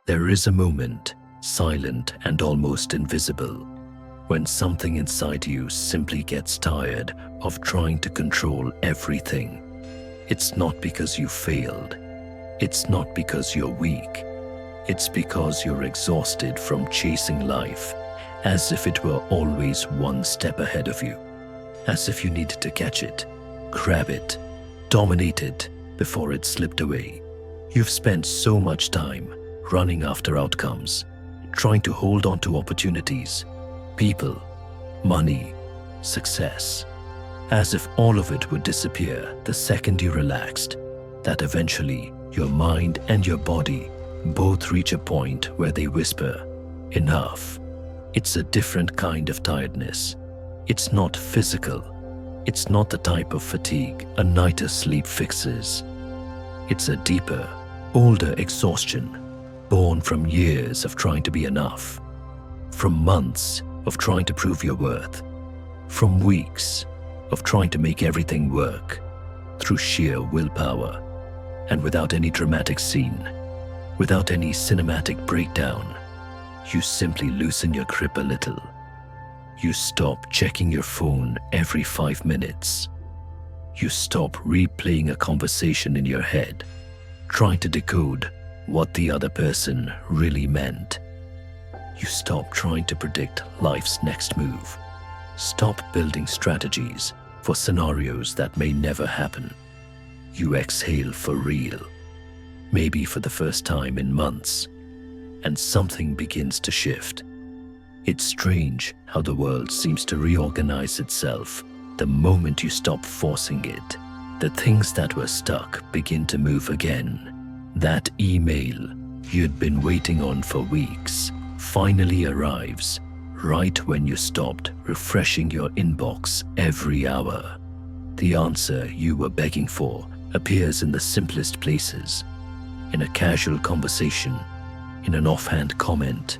There is a moment, silent and almost invisible, when something inside you simply gets tired of trying to control everything. It's not because you failed. It's not because you're weak. It's because you're exhausted from chasing life as if it were always one step ahead of you, as if you needed to catch it, grab it, dominate it before it slipped away. You've spent so much time running after outcomes, trying to hold on to opportunities, people, money, success, as if all of it would disappear the second you relaxed, that eventually your mind and your body both reach a point where they whisper, enough. It's a different kind of tiredness. It's not physical. It's not the type of fatigue a night of sleep fixes. It's a deeper, older exhaustion born from years of trying to be enough, from months of trying to prove your worth, from weeks of trying to make everything work through sheer willpower, and without any dramatic scene, without any cinematic breakdown. You simply loosen your grip a little. You stop checking your phone every 5 minutes. You stop replaying a conversation in your head, trying to decode what the other person really meant. You stop trying to predict life's next move. Stop building strategies for scenarios that may never happen. You exhale for real, maybe for the first time in months, and something begins to shift. It's strange how the world seems to reorganize itself the moment you stop forcing it. The things that were stuck begin to move again. That email you'd been waiting on for weeks finally arrives right when you stopped refreshing your inbox every hour. The answer you were begging for appears in the simplest places, in a casual conversation, in an offhand comment,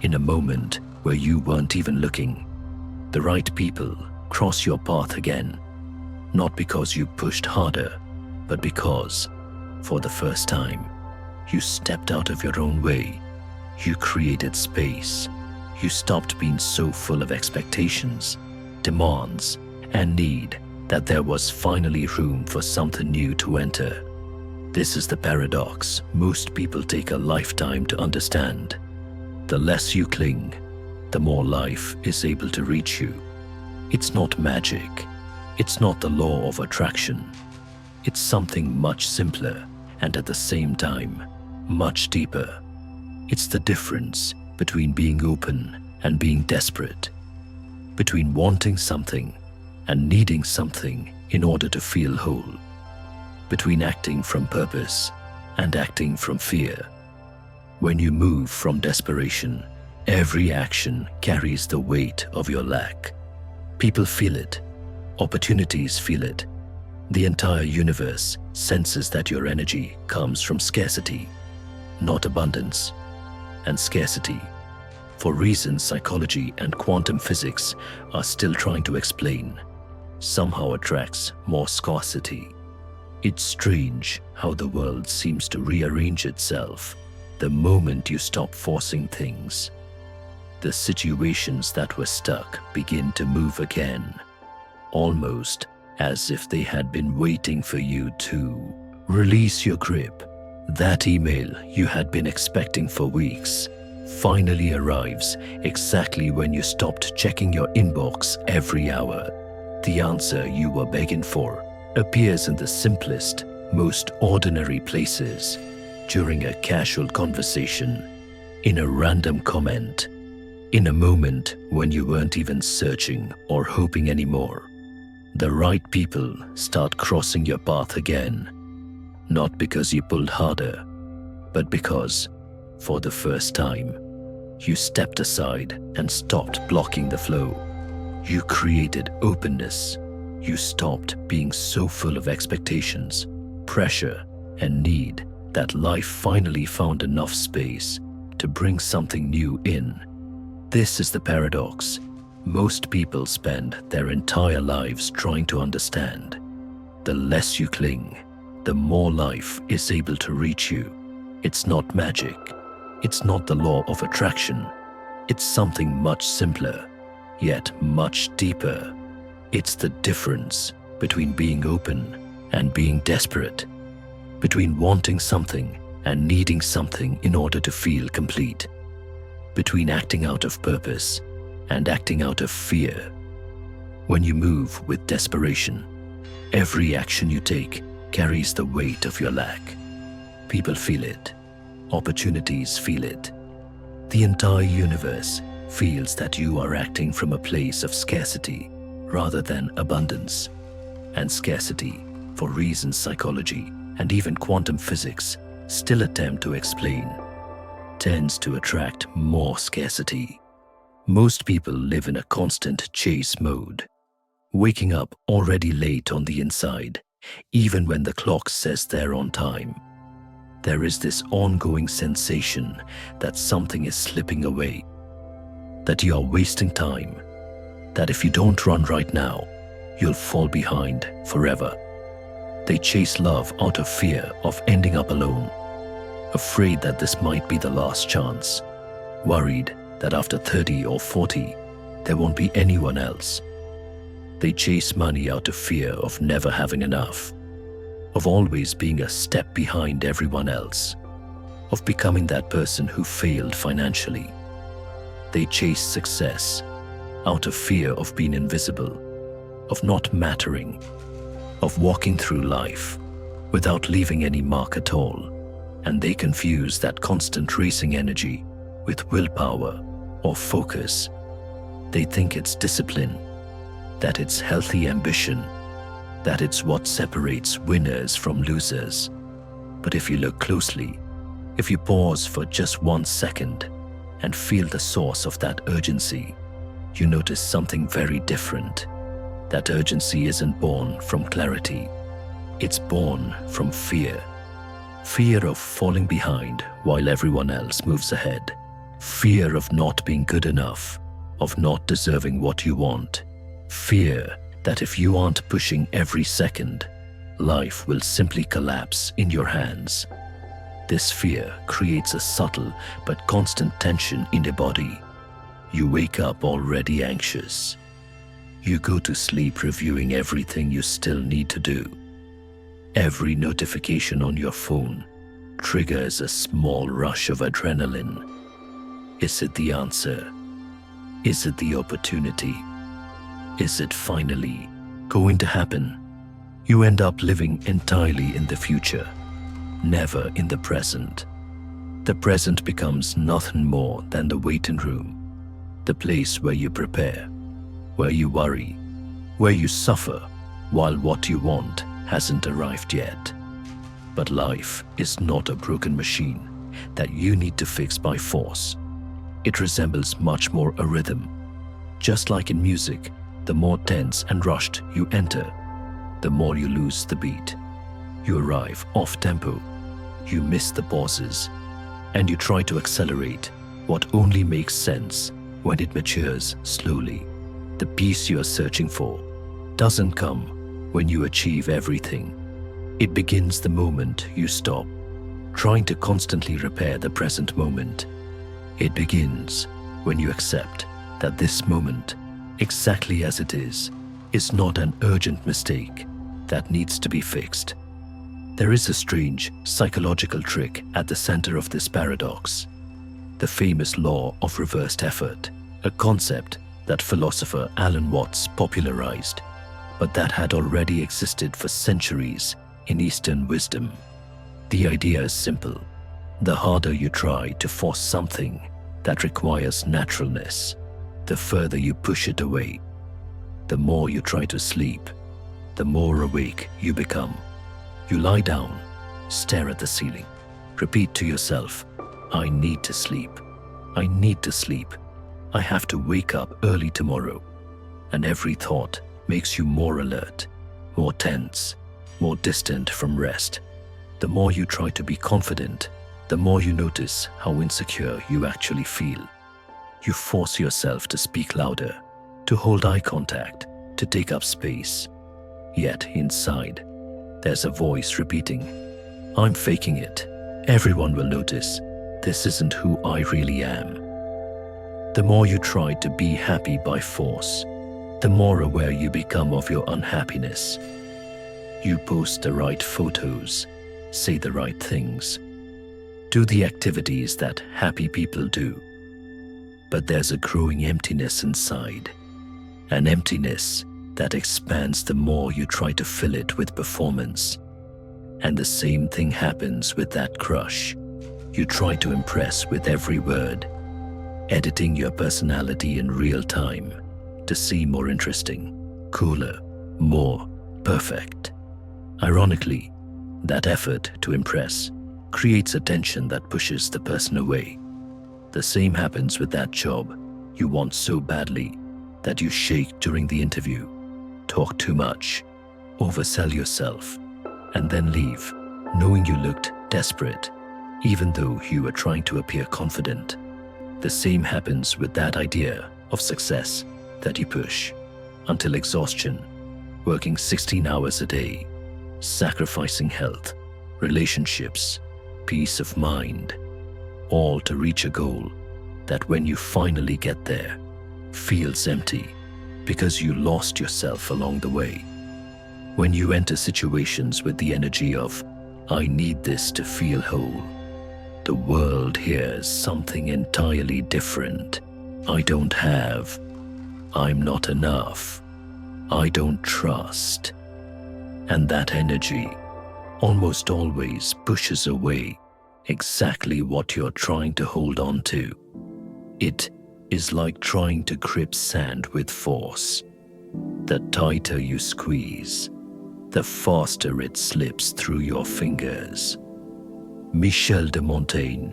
in a moment where you weren't even looking. The right people cross your path again, not because you pushed harder, but because, for the first time, you stepped out of your own way. You created space. You stopped being so full of expectations, demands, and need that there was finally room for something new to enter. This is the paradox most people take a lifetime to understand. The less you cling, the more life is able to reach you. It's not magic. It's not the law of attraction. It's something much simpler and at the same time, much deeper. It's the difference between being open and being desperate, between wanting something and needing something in order to feel whole, between acting from purpose and acting from fear. When you move from desperation, every action carries the weight of your lack. People feel it. Opportunities feel it. The entire universe senses that your energy comes from scarcity, not abundance. And scarcity, for reasons psychology and quantum physics are still trying to explain, somehow attracts more scarcity. It's strange how the world seems to rearrange itself the moment you stop forcing things. The situations that were stuck begin to move again, almost as if they had been waiting for you to release your grip. That email you had been expecting for weeks finally arrives exactly when you stopped checking your inbox every hour. The answer you were begging for appears in the simplest, most ordinary places, during a casual conversation, in a random comment, in a moment when you weren't even searching or hoping anymore. The right people start crossing your path again, not because you pulled harder, but because, for the first time, you stepped aside and stopped blocking the flow. You created openness. You stopped being so full of expectations, pressure, and need that life finally found enough space to bring something new in. This is the paradox most people spend their entire lives trying to understand. The less you cling, the more life is able to reach you. It's not magic. It's not the law of attraction. It's something much simpler, yet much deeper. It's the difference between being open and being desperate, between wanting something and needing something in order to feel complete, between acting out of purpose and acting out of fear. When you move with desperation, every action you take carries the weight of your lack. People feel it. Opportunities feel it. The entire universe feels that you are acting from a place of scarcity rather than abundance. And scarcity, for reasons psychology and even quantum physics still attempt to explain, tends to attract more scarcity. Most people live in a constant chase mode, waking up already late on the inside, even when the clock says they're on time. There is this ongoing sensation that something is slipping away, that you are wasting time, that if you don't run right now, you'll fall behind forever. They chase love out of fear of ending up alone, afraid that this might be the last chance, worried that after 30 or 40, there won't be anyone else. They chase money out of fear of never having enough, of always being a step behind everyone else, of becoming that person who failed financially. They chase success out of fear of being invisible, of not mattering, of walking through life without leaving any mark at all. And they confuse that constant racing energy with willpower or focus. They think it's discipline, that it's healthy ambition, that it's what separates winners from losers. But if you look closely, if you pause for just 1 second and feel the source of that urgency, you notice something very different. That urgency isn't born from clarity. It's born from fear. Fear of falling behind while everyone else moves ahead. Fear of not being good enough, of not deserving what you want. Fear that if you aren't pushing every second, life will simply collapse in your hands. This fear creates a subtle but constant tension in the body. You wake up already anxious. You go to sleep reviewing everything you still need to do. Every notification on your phone triggers a small rush of adrenaline. Is it the answer? Is it the opportunity? Is it finally going to happen? You end up living entirely in the future, never in the present. The present becomes nothing more than the waiting room, the place where you prepare, where you worry, where you suffer, while what you want hasn't arrived yet. But life is not a broken machine that you need to fix by force. It resembles much more a rhythm. Just like in music, the more tense and rushed you enter, the more you lose the beat. You arrive off tempo, you miss the pauses, and you try to accelerate what only makes sense when it matures slowly. The peace you are searching for doesn't come when you achieve everything. It begins the moment you stop trying to constantly repair the present moment. It begins when you accept that this moment, exactly as it is not an urgent mistake that needs to be fixed. There is a strange psychological trick at the center of this paradox. The famous law of reversed effort, a concept that philosopher Alan Watts popularized, but that had already existed for centuries in Eastern wisdom. The idea is simple. The harder you try to force something that requires naturalness, the further you push it away. The more you try to sleep, the more awake you become. You lie down, stare at the ceiling, repeat to yourself, I need to sleep. I need to sleep. I have to wake up early tomorrow. And every thought makes you more alert, more tense, more distant from rest. The more you try to be confident, the more you notice how insecure you actually feel. You force yourself to speak louder, to hold eye contact, to take up space. Yet inside, there's a voice repeating, I'm faking it. Everyone will notice. this isn't who I really am. The more you try to be happy by force, the more aware you become of your unhappiness. You post the right photos, say the right things, do the activities that happy people do. But there's a growing emptiness inside, an emptiness that expands the more you try to fill it with performance. And the same thing happens with that crush. You try to impress with every word, editing your personality in real time to seem more interesting, cooler, more perfect. Ironically, that effort to impress creates a tension that pushes the person away. The same happens with that job you want so badly that you shake during the interview, talk too much, oversell yourself, and then leave, knowing you looked desperate, even though you were trying to appear confident. The same happens with that idea of success that you push until exhaustion, working 16 hours a day, sacrificing health, relationships, peace of mind, all to reach a goal that when you finally get there, feels empty because you lost yourself along the way. When you enter situations with the energy of, I need this to feel whole, the world hears something entirely different. I don't have, I'm not enough, I don't trust. And that energy almost always pushes away exactly what you're trying to hold on to. It is like trying to grip sand with force. The tighter you squeeze, the faster it slips through your fingers. Michel de Montaigne,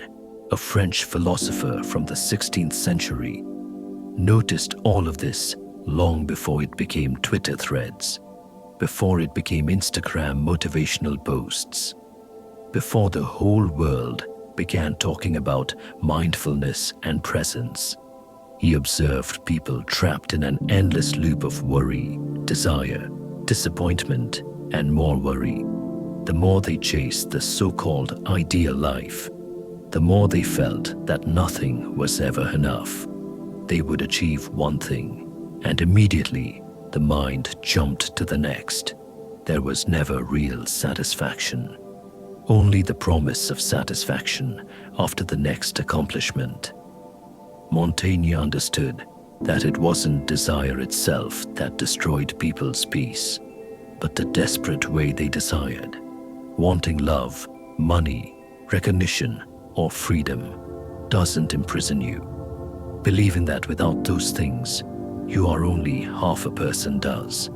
a French philosopher from the 16th century, noticed all of this long before it became Twitter threads, before it became Instagram motivational posts, before the whole world began talking about mindfulness and presence. He observed people trapped in an endless loop of worry, desire, disappointment, and more worry. The more they chased the so-called ideal life, the more they felt that nothing was ever enough. They would achieve one thing, and immediately the mind jumped to the next. There was never real satisfaction, only the promise of satisfaction after the next accomplishment. Montaigne understood that it wasn't desire itself that destroyed people's peace, but the desperate way they desired, wanting love, money, recognition, or freedom doesn't imprison you. Believing that without those things, you are only half a person does.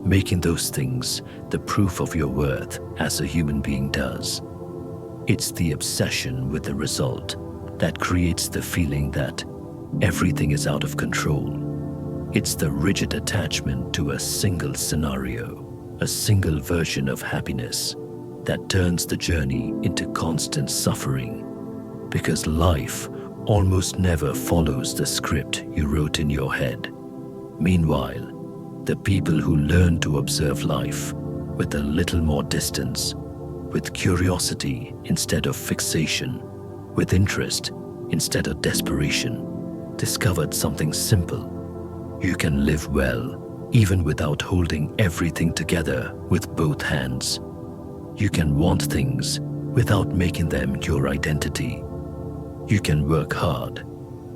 Making those things the proof of your worth as a human being does. It's the obsession with the result that creates the feeling that everything is out of control. It's the rigid attachment to a single scenario, a single version of happiness that turns the journey into constant suffering, because life almost never follows the script you wrote in your head. Meanwhile, the people who learn to observe life with a little more distance, with curiosity instead of fixation, with interest instead of desperation, discovered something simple. You can live well even without holding everything together with both hands. You can want things without making them your identity. You can work hard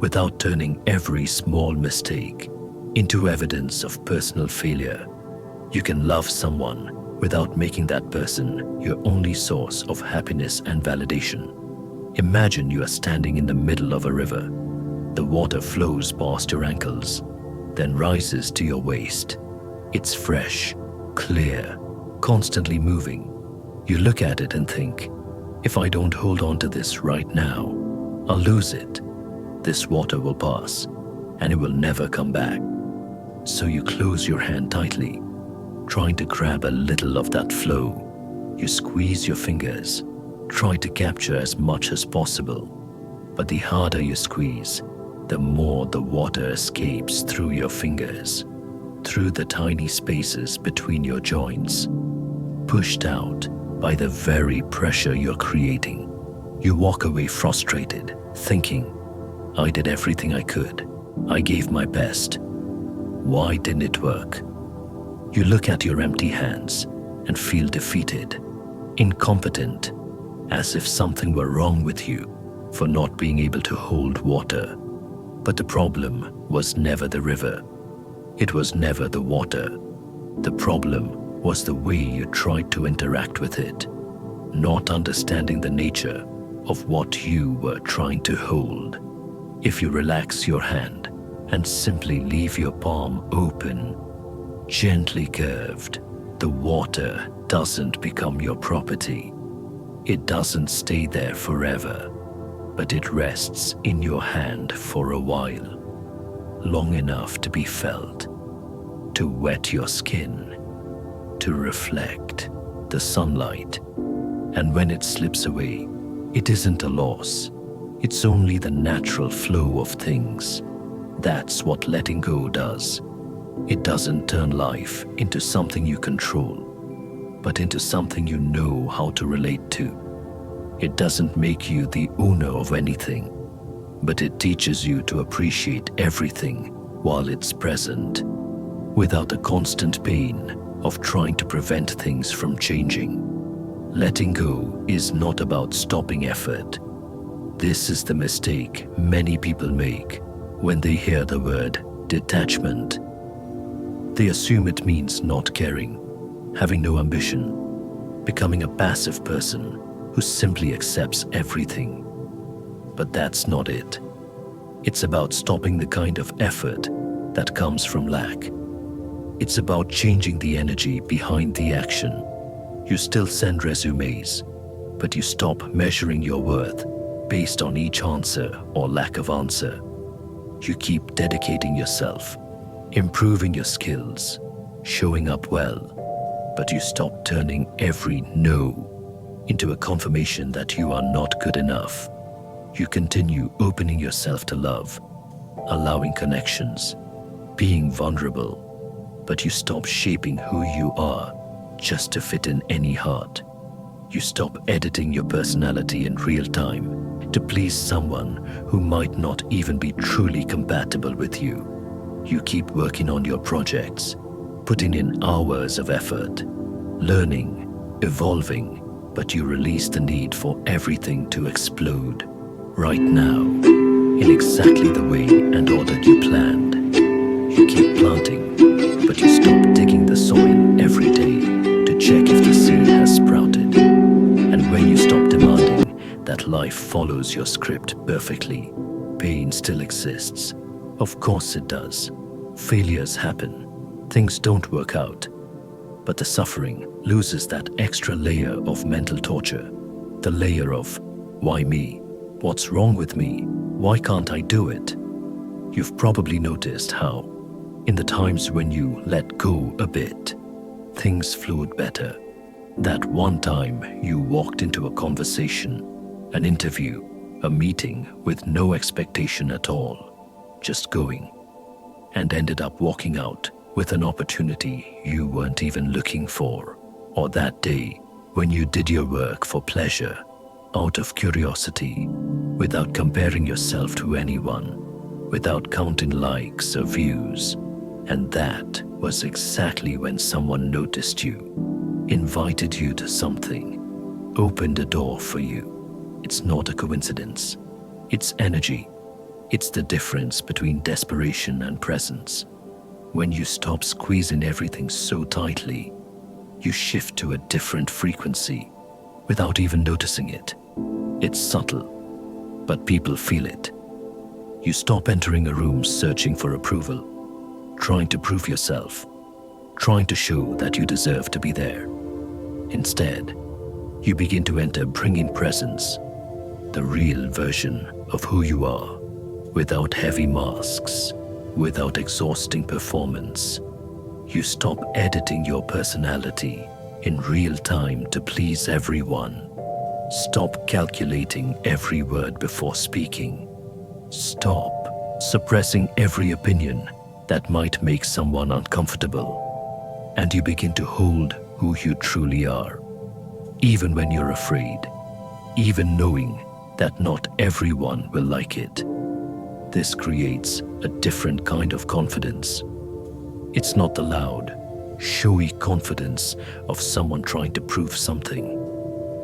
without turning every small mistake into evidence of personal failure. You can love someone without making that person your only source of happiness and validation. Imagine you are standing in the middle of a river. The water flows past your ankles, then rises to your waist. It's fresh, clear, constantly moving. You look at it and think, if I don't hold on to this right now, I'll lose it. This water will pass, and it will never come back. So you close your hand tightly, trying to grab a little of that flow. You squeeze your fingers, try to capture as much as possible. But the harder you squeeze, the more the water escapes through your fingers, through the tiny spaces between your joints, pushed out by the very pressure you're creating. You walk away frustrated, thinking, I did everything I could. I gave my best. Why didn't it work? You look at your empty hands and feel defeated, incompetent, as if something were wrong with you for not being able to hold water. But the problem was never the river. It was never the water. The problem was the way you tried to interact with it, not understanding the nature of what you were trying to hold. If you relax your hand and simply leave your palm open, gently curved, the water doesn't become your property. It doesn't stay there forever, but it rests in your hand for a while, long enough to be felt, to wet your skin, to reflect the sunlight. And when it slips away, it isn't a loss. It's only the natural flow of things. That's what letting go does. It doesn't turn life into something you control, but into something you know how to relate to. It doesn't make you the owner of anything, but it teaches you to appreciate everything while it's present, without the constant pain of trying to prevent things from changing. Letting go is not about stopping effort. This is the mistake many people make when they hear the word detachment. They assume it means not caring, having no ambition, becoming a passive person who simply accepts everything. But that's not it. It's about stopping the kind of effort that comes from lack. It's about changing the energy behind the action. You still send resumes, but you stop measuring your worth based on each answer or lack of answer. You keep dedicating yourself, improving your skills, showing up well, but you stop turning every no into a confirmation that you are not good enough. You continue opening yourself to love, allowing connections, being vulnerable, but you stop shaping who you are just to fit in any heart. You stop editing your personality in real time to please someone who might not even be truly compatible with you. You keep working on your projects, putting in hours of effort, learning, evolving, but you release the need for everything to explode right now, in exactly the way and order you planned. You keep planting, but you stop digging the soil every day to check if the seed has sprouted. And when you stop demanding that life follows your script perfectly, pain still exists. Of course it does. Failures happen. Things don't work out. But the suffering loses that extra layer of mental torture. The layer of, why me? What's wrong with me? Why can't I do it? You've probably noticed how, in the times when you let go a bit, things flowed better. That one time you walked into a conversation, an interview, a meeting with no expectation at all, just going, and ended up walking out with an opportunity you weren't even looking for. Or that day when you did your work for pleasure, out of curiosity, without comparing yourself to anyone, without counting likes or views. And that was exactly when someone noticed you, invited you to something, opened a door for you. It's not a coincidence. It's energy. It's the difference between desperation and presence. When you stop squeezing everything so tightly, you shift to a different frequency without even noticing it. It's subtle, but people feel it. You stop entering a room searching for approval, trying to prove yourself, trying to show that you deserve to be there. Instead, you begin to enter bringing presence, the real version of who you are, without heavy masks, without exhausting performance. You stop editing your personality in real time to please everyone. Stop calculating every word before speaking. Stop suppressing every opinion that might make someone uncomfortable. And you begin to hold who you truly are, even when you're afraid, even knowing that not everyone will like it. This creates a different kind of confidence. It's not the loud, showy confidence of someone trying to prove something,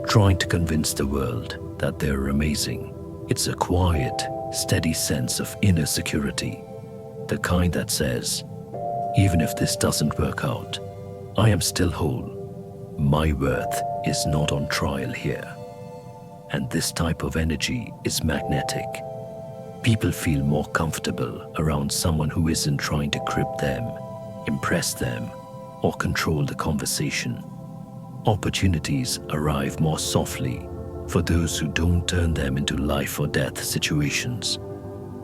trying to convince the world that they're amazing. It's a quiet, steady sense of inner security, the kind that says, even if this doesn't work out, I am still whole. My worth is not on trial here. And this type of energy is magnetic. People feel more comfortable around someone who isn't trying to grip them, impress them, or control the conversation. Opportunities arrive more softly for those who don't turn them into life or death situations.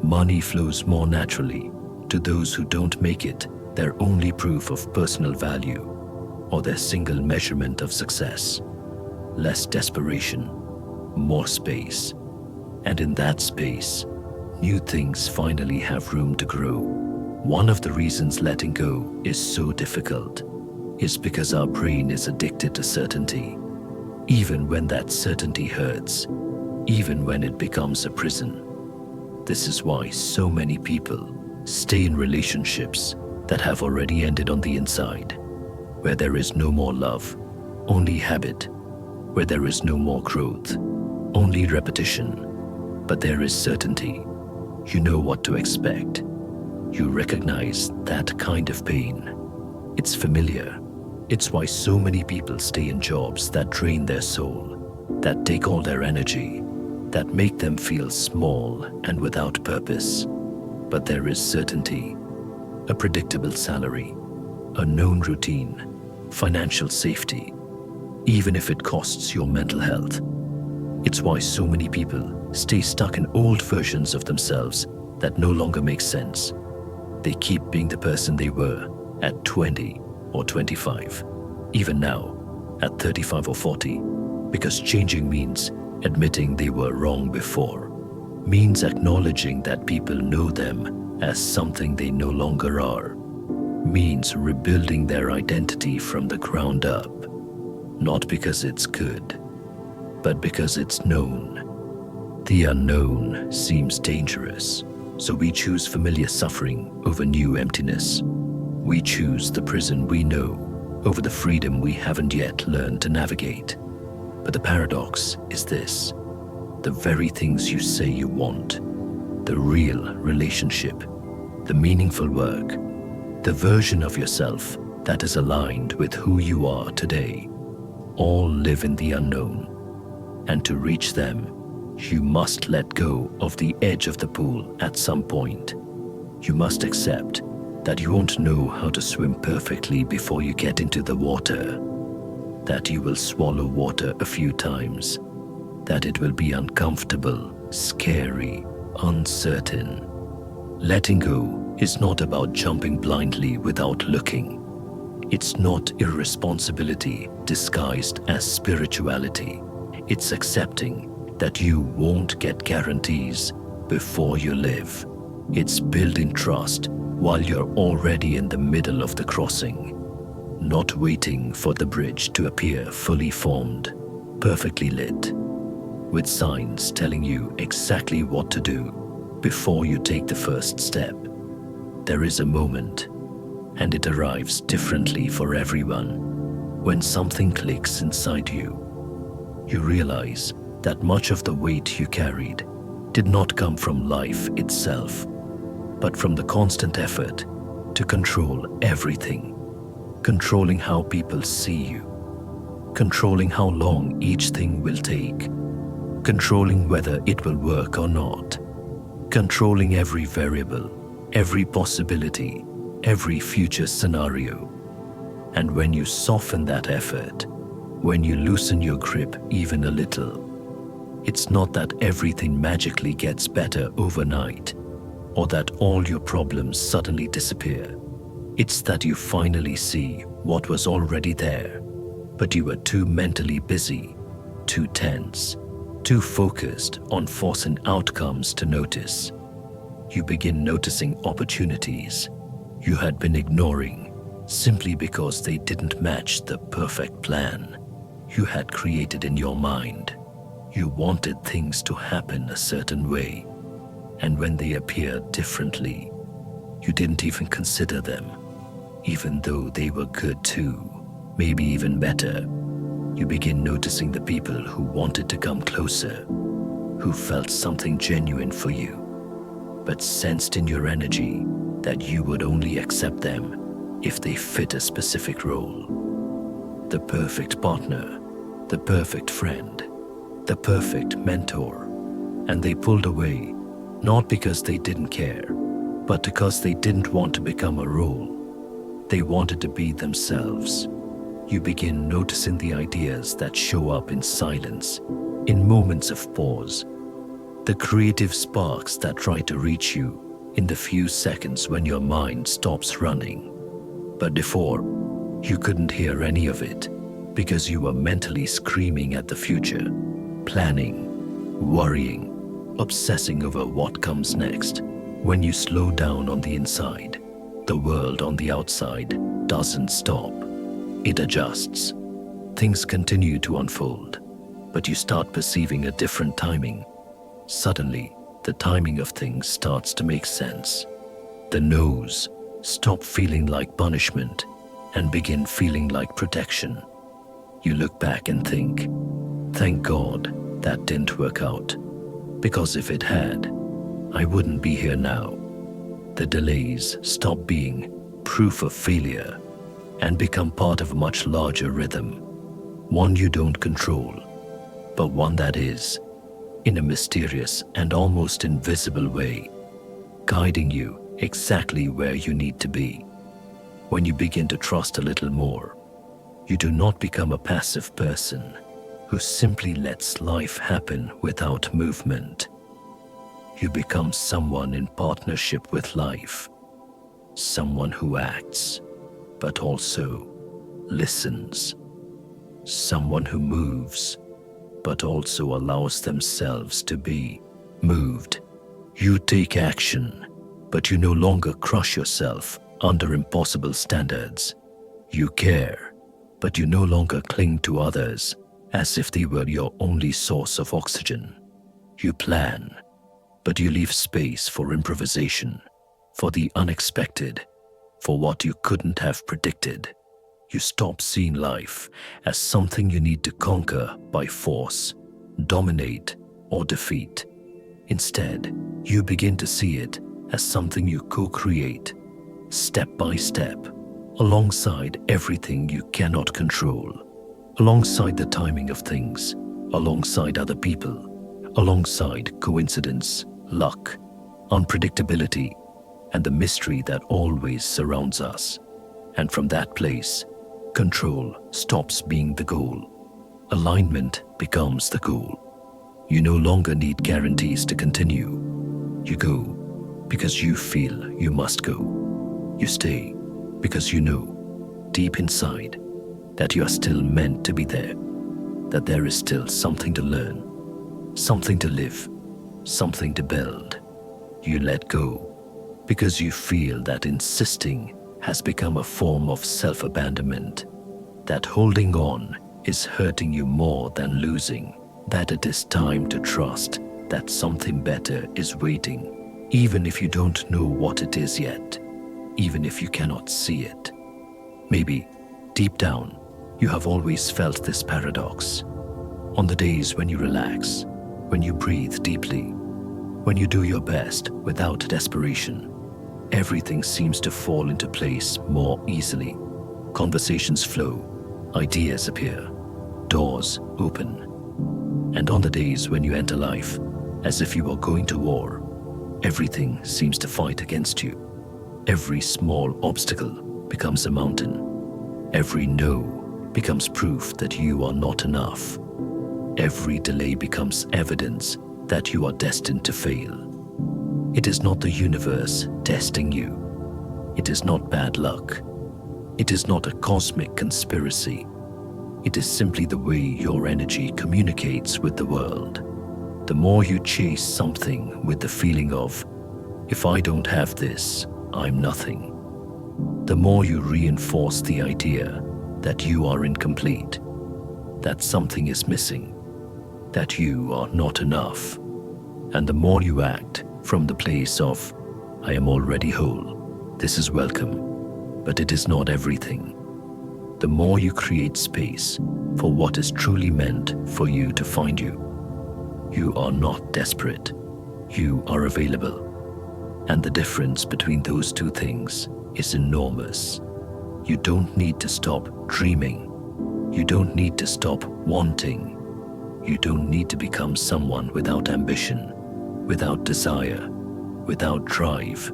Money flows more naturally to those who don't make it their only proof of personal value or their single measurement of success. Less desperation, more space. And in that space, new things finally have room to grow. One of the reasons letting go is so difficult is because our brain is addicted to certainty, even when that certainty hurts, even when it becomes a prison. This is why so many people stay in relationships that have already ended on the inside, where there is no more love, only habit, where there is no more growth, only repetition, but there is certainty. You know what to expect. You recognize that kind of pain. It's familiar. It's why so many people stay in jobs that drain their soul, that take all their energy, that make them feel small and without purpose. But there is certainty, a predictable salary, a known routine, financial safety, even if it costs your mental health. It's why so many people stay stuck in old versions of themselves that no longer make sense. They keep being the person they were at 20 or 25, even now at 35 or 40, because changing means admitting they were wrong before, means acknowledging that people know them as something they no longer are, means rebuilding their identity from the ground up, not because it's good, but because it's known. The unknown seems dangerous, so we choose familiar suffering over new emptiness. We choose the prison we know over the freedom we haven't yet learned to navigate. But the paradox is this: the very things you say you want, the real relationship, the meaningful work, the version of yourself that is aligned with who you are today, all live in the unknown. And to reach them, you must let go of the edge of the pool at some point. You must accept that you won't know how to swim perfectly before you get into the water, that you will swallow water a few times, that it will be uncomfortable, scary, uncertain. Letting go is not about jumping blindly without looking. It's not irresponsibility disguised as spirituality. It's accepting that you won't get guarantees before you live. It's building trust while you're already in the middle of the crossing, not waiting for the bridge to appear fully formed, perfectly lit, with signs telling you exactly what to do before you take the first step. There is a moment, and it arrives differently for everyone, when something clicks inside you. You realize that much of the weight you carried did not come from life itself, but from the constant effort to control everything, controlling how people see you, controlling how long each thing will take, controlling whether it will work or not, controlling every variable, every possibility, every future scenario. And when you soften that effort, when you loosen your grip even a little, it's not that everything magically gets better overnight, or that all your problems suddenly disappear. It's that you finally see what was already there, but you were too mentally busy, too tense, too focused on forcing outcomes to notice. You begin noticing opportunities you had been ignoring simply because they didn't match the perfect plan you had created in your mind. You wanted things to happen a certain way, and when they appeared differently, you didn't even consider them, even though they were good too, maybe even better. You begin noticing the people who wanted to come closer, who felt something genuine for you, but sensed in your energy that you would only accept them if they fit a specific role. The perfect partner, the perfect friend, the perfect mentor. And they pulled away, not because they didn't care, but because they didn't want to become a role. They wanted to be themselves. You begin noticing the ideas that show up in silence, in moments of pause, the creative sparks that try to reach you in the few seconds when your mind stops running. But before, you couldn't hear any of it because you were mentally screaming at the future, planning, worrying, obsessing over what comes next. When you slow down on the inside, the world on the outside doesn't stop. It adjusts. Things continue to unfold, but you start perceiving a different timing. Suddenly, the timing of things starts to make sense. The no's stop feeling like punishment and begin feeling like protection. You look back and think, thank God that didn't work out, because if it had, I wouldn't be here now. The delays stop being proof of failure and become part of a much larger rhythm, one you don't control, but one that is, in a mysterious and almost invisible way, guiding you exactly where you need to be. When you begin to trust a little more, you do not become a passive person who simply lets life happen without movement. You become someone in partnership with life, someone who acts, but also listens, someone who moves, but also allows themselves to be moved. You take action, but you no longer crush yourself under impossible standards. You care, but you no longer cling to others as if they were your only source of oxygen. You plan, but you leave space for improvisation, for the unexpected, for what you couldn't have predicted. You stop seeing life as something you need to conquer by force, dominate, or defeat. Instead, you begin to see it as something you co-create, step by step, alongside everything you cannot control, alongside the timing of things, alongside other people, alongside coincidence, luck, unpredictability, and the mystery that always surrounds us. And from that place, control stops being the goal. Alignment becomes the goal. You no longer need guarantees to continue. You go because you feel you must go. You stay because you know, deep inside, that you are still meant to be there, that there is still something to learn, something to live, something to build. You let go because you feel that insisting has become a form of self-abandonment, that holding on is hurting you more than losing, that it is time to trust that something better is waiting, even if you don't know what it is yet, even if you cannot see it. Maybe, deep down, you have always felt this paradox. On the days when you relax, when you breathe deeply, when you do your best without desperation, everything seems to fall into place more easily. Conversations flow, ideas appear, doors open. And on the days when you enter life, as if you are going to war, everything seems to fight against you. Every small obstacle becomes a mountain. Every no becomes proof that you are not enough. Every delay becomes evidence that you are destined to fail. It is not the universe testing you. It is not bad luck. It is not a cosmic conspiracy. It is simply the way your energy communicates with the world. The more you chase something with the feeling of, if I don't have this, I'm nothing, the more you reinforce the idea that you are incomplete, that something is missing. that you are not enough. And the more you act from the place of, I am already whole, this is welcome, but it is not everything, the more you create space for what is truly meant for you to find you. You are not desperate. You are available. And the difference between those two things is enormous. You don't need to stop dreaming. You don't need to stop wanting. You don't need to become someone without ambition, without desire, without drive.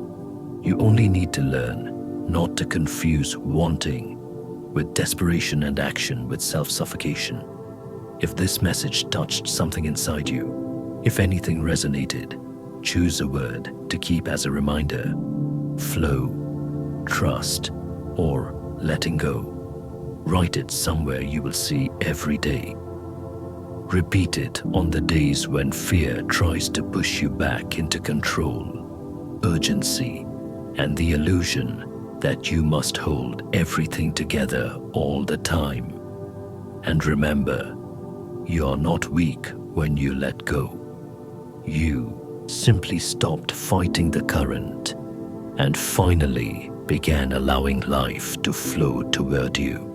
You only need to learn not to confuse wanting with desperation and action with self-suffocation. If this message touched something inside you, if anything resonated, choose a word to keep as a reminder: flow, trust, or letting go. Write it somewhere you will see every day. Repeat it on the days when fear tries to push you back into control, urgency, and the illusion that you must hold everything together all the time. And remember, you are not weak when you let go. You simply stopped fighting the current and finally began allowing life to flow toward you.